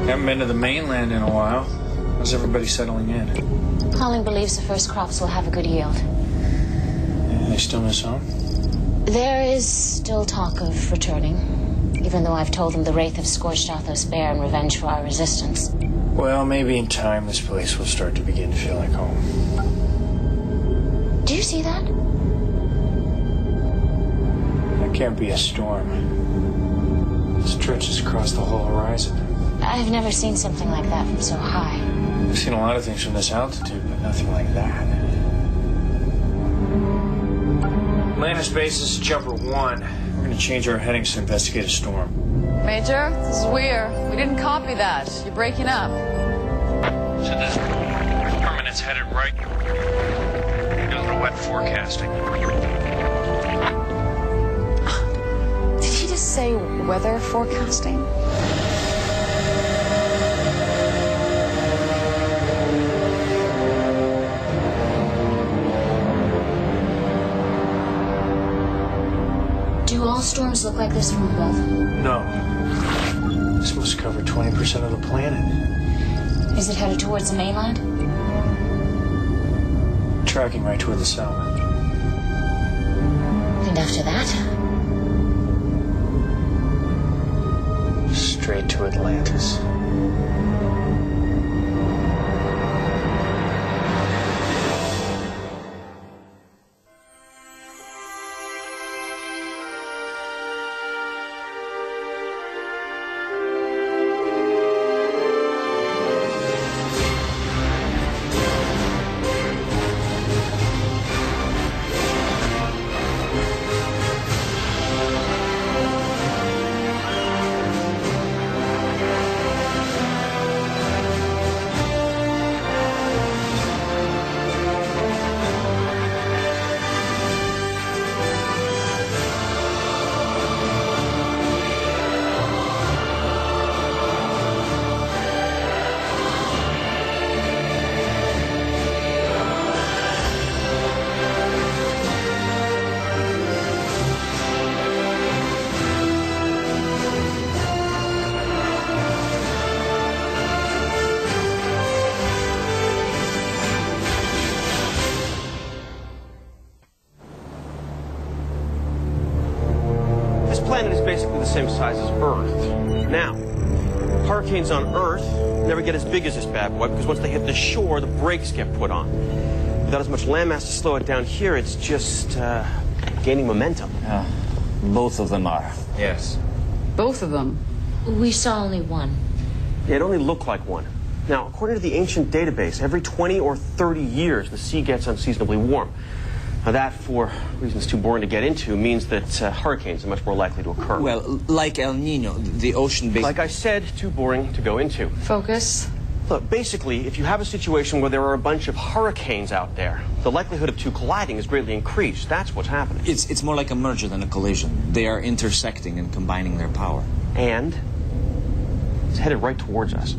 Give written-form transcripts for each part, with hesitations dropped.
Haven't been to the mainland in a while. How's everybody settling in? Colin believes the first crops will have a good yield. Yeah, they still miss home? There is still talk of returning, even though I've told them the Wraith have scorched Athos bare in revenge for our resistance. Well, maybe in time this place will start to begin to feel like home. Do you see that? That can't be a storm. It stretches across the whole horizon. I've never seen something like that from so high. I've seen a lot of things from this altitude, but nothing like that. Atlantis base, this is Jumper 1. We're going to change our headings to investigate a storm. Major, this is Weir. We didn't copy that. You're breaking up. So this permanent's headed right. Do a little wet forecasting. Did he just say weather forecasting? Do all storms look like this from above? No. This must cover 20% of the planet. Is it headed towards the mainland? Tracking right toward the south. And after that? Straight to Atlantis. Planet is basically the same size as Earth. Now, hurricanes on Earth never get as big as this bad boy because once they hit the shore, the brakes get put on. Without as much landmass to slow it down here, it's just gaining momentum. Both of them are. Yes. Both of them. We saw only one. Yeah, it only looked like one. Now, according to the ancient database, every 20 or 30 years, the sea gets unseasonably warm. Now that, for reasons too boring to get into, means that hurricanes are much more likely to occur. Well, like El Nino, the ocean base... Like I said, too boring to go into. Focus. Look, basically, if you have a situation where there are a bunch of hurricanes out there, the likelihood of two colliding is greatly increased. That's what's happening. It's more like a merger than a collision. They are intersecting and combining their power. And it's headed right towards us.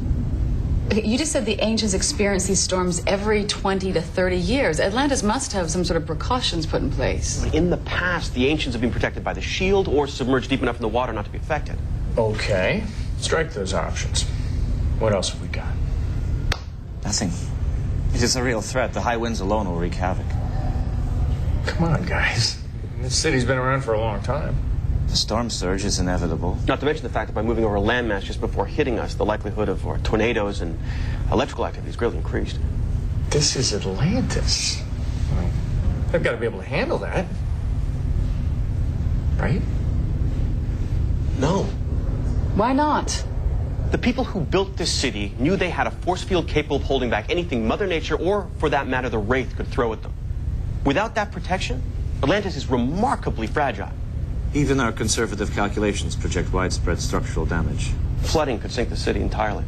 You just said the ancients experienced these storms every 20 to 30 years. Atlantis must have some sort of precautions put in place. In the past, the ancients have been protected by the shield or submerged deep enough in the water not to be affected. Okay. Strike those options. What else have we got? Nothing. It is a real threat. The high winds alone will wreak havoc. Come on, guys. This city's been around for a long time. The storm surge is inevitable. Not to mention the fact that by moving over a landmass just before hitting us, the likelihood of tornadoes and electrical activity is greatly increased. This is Atlantis. Well, they've got to be able to handle that. Right? No. Why not? The people who built this city knew they had a force field capable of holding back anything Mother Nature, or for that matter, the Wraith, could throw at them. Without that protection, Atlantis is remarkably fragile. Even our conservative calculations project widespread structural damage. Flooding could sink the city entirely.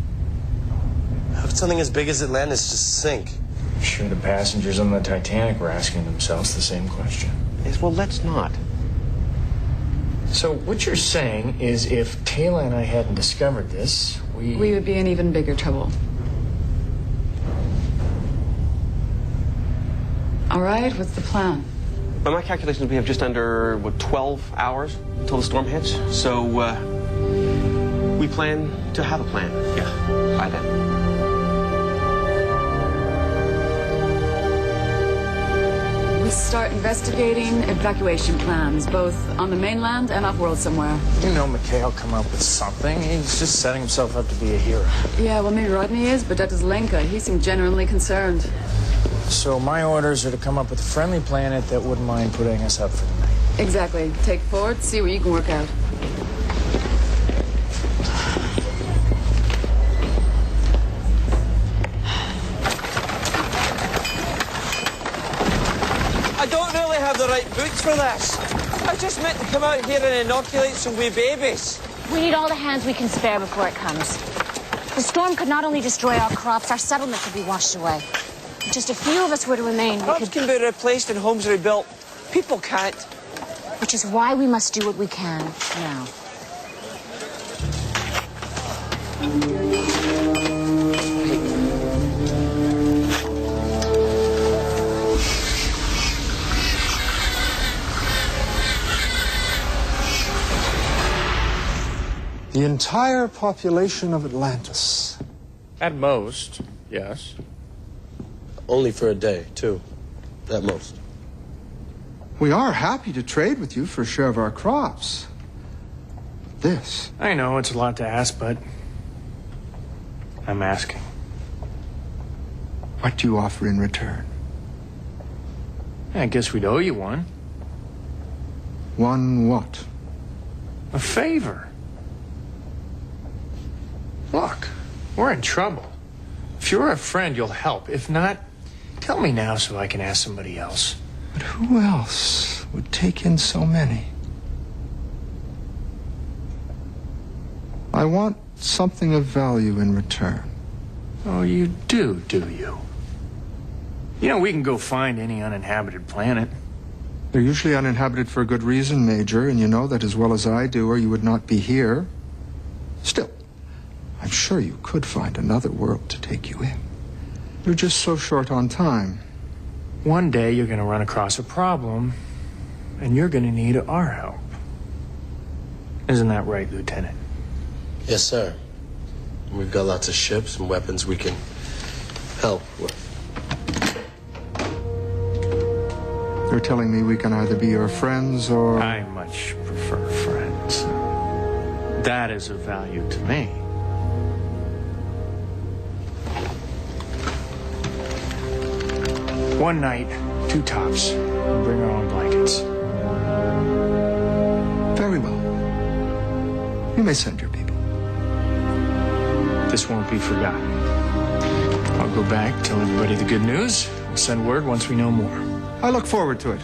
How could something as big as Atlantis just sink? I'm sure the passengers on the Titanic were asking themselves the same question. Yes, well, let's not. So what you're saying is if Taylor and I hadn't discovered this, we would be in even bigger trouble. All right, what's the plan? By my calculations, we have just under, 12 hours until the storm hits. So, We plan to have a plan, yeah, by then. We start investigating evacuation plans, both on the mainland and off-world somewhere. You know McKay will come up with something. He's just setting himself up to be a hero. Yeah, well, maybe Rodney is, but Dr. Zelenka, he seemed genuinely concerned. So my orders are to come up with a friendly planet that wouldn't mind putting us up for the night. Exactly. Take forward, see what you can work out. I don't really have the right boots for this. I just meant to come out here and inoculate some wee babies. We need all the hands we can spare before it comes. The storm could not only destroy our crops, our settlement could be washed away. If just a few of us were to remain, we Crops could... can be replaced and homes rebuilt. People can't. Which is why we must do what we can now. The entire population of Atlantis. At most, yes. Only for a day, too. At most. We are happy to trade with you for a share of our crops. This. I know it's a lot to ask, but I'm asking. What do you offer in return? I guess we'd owe you one. One what? A favor. Look, we're in trouble. If you're a friend, you'll help. If not, tell me now so I can ask somebody else. But who else would take in so many? I want something of value in return. Oh, you do you? You know, we can go find any uninhabited planet. They're usually uninhabited for a good reason, Major, and you know that as well as I do, or you would not be here. Still, I'm sure you could find another world to take you in. You're just so short on time. One day you're going to run across a problem, and you're going to need our help. Isn't that right, Lieutenant? Yes, sir. And we've got lots of ships and weapons we can help with. You're telling me we can either be your friends or... I much prefer friends. That is of value to me. One night, 2 tops. We'll bring our own blankets. Very well. You may send your people. This won't be forgotten. I'll go back, tell everybody the good news. We'll send word once we know more. I look forward to it.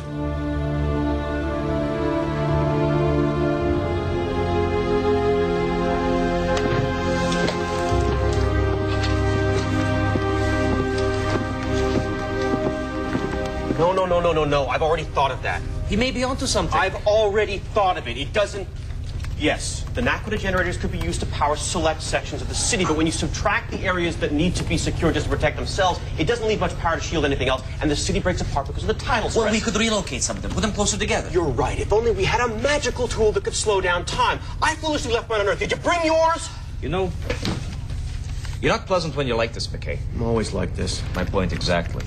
No. I've already thought of that. He may be onto something. I've already thought of it. It doesn't... Yes, the Naquita generators could be used to power select sections of the city, but when you subtract the areas that need to be secured just to protect themselves, it doesn't leave much power to shield anything else, and the city breaks apart because of the tidal stress. Well, we could relocate some of them, put them closer together. You're right. If only we had a magical tool that could slow down time. I foolishly left mine on Earth. Did you bring yours? You know, you're not pleasant when you're like this, McKay. I'm always like this. My point exactly.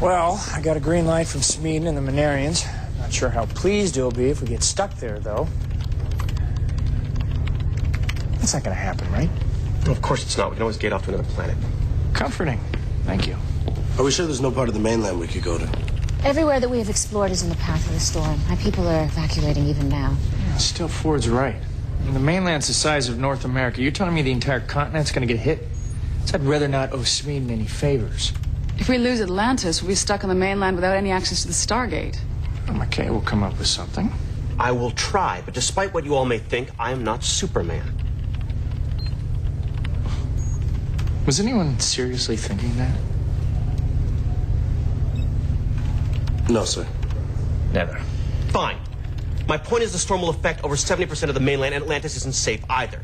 Well, I got a green light from Smeeden and the Manarians. Not sure how pleased he'll be if we get stuck there, though. That's not going to happen, right? Well, of course it's not. We can always get off to another planet. Comforting. Thank you. Are we sure there's no part of the mainland we could go to? Everywhere that we have explored is in the path of the storm. My people are evacuating even now. Yeah, still, Ford's right. I mean, the mainland's the size of North America. You're telling me the entire continent's going to get hit? So I'd rather not owe Smeeden any favors. If we lose Atlantis, we'll be stuck on the mainland without any access to the Stargate. Well, McKay will come up with something. I will try, but despite what you all may think, I am not Superman. Was anyone seriously thinking that? No, sir. Never. Fine. My point is the storm will affect over 70% of the mainland, and Atlantis isn't safe either.